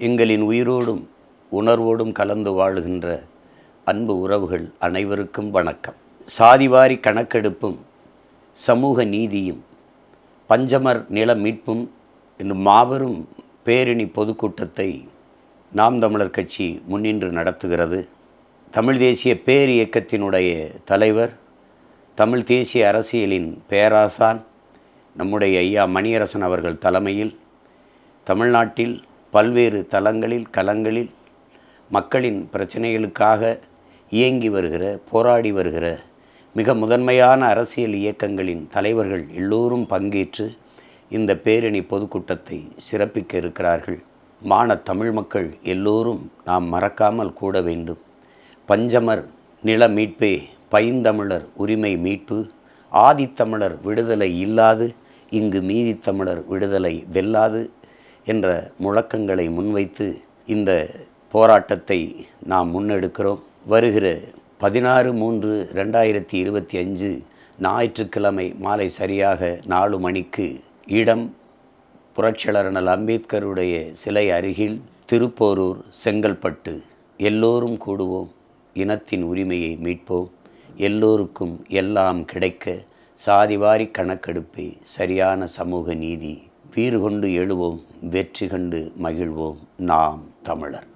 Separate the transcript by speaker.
Speaker 1: எங்களின் உயிரோடும் உணர்வோடும் கலந்து வாழுகின்ற அன்பு உறவுகள் அனைவருக்கும் வணக்கம். சாதிவாரி கணக்கெடுப்பும் சமூக நீதியும் பஞ்சமர் நில மீட்பும் என்று மாபெரும் பேரணி பொதுக்கூட்டத்தை நாம் தமிழர் கட்சி முன்னின்று நடத்துகிறது. தமிழ் தேசிய பேர் இயக்கத்தினுடைய தலைவர், தமிழ் தேசிய அரசியலின் பேராசான் நம்முடைய ஐயா மணியரசன் அவர்கள் தலைமையில் தமிழ்நாட்டில் பல்வேறு களங்களில் மக்களின் பிரச்சனைகளுக்காக இயங்கி வருகிற, போராடி வருகிற மிக முதன்மையான அரசியல் இயக்கங்களின் தலைவர்கள் எல்லோரும் பங்கேற்று இந்த பேரணி பொதுக்கூட்டத்தை சிறப்பிக்க இருக்கிறார்கள். தமிழ் மக்கள் எல்லோரும் நாம் மறக்காமல் கூட வேண்டும். பஞ்சமர் நில மீட்பே பைந்தமிழர் உரிமை மீட்பு, ஆதித்தமிழர் விடுதலை இல்லாது இங்கு மீதித்தமிழர் விடுதலை வெல்லாது என்ற முழக்கங்களை முன்வைத்து இந்த போராட்டத்தை நாம் முன்னெடுக்கிறோம். வருகிற 16/3/2025 ஞாயிற்றுக்கிழமை மாலை சரியாக 4 மணிக்கு இடம் புரட்சியாளர் அண்ணல் அம்பேத்கருடைய சிலை அருகில், திருப்போரூர், செங்கல்பட்டு. எல்லோரும் கூடுவோம், இனத்தின் உரிமையை மீட்போம், எல்லோருக்கும் எல்லாம் கிடைக்க சாதிவாரி கணக்கெடுப்பே சரியான சமூக நீதி. வீறு கொண்டு எழுவோம், வெற்றி கண்டு மகிழ்வோம். நாம் தமிழர்.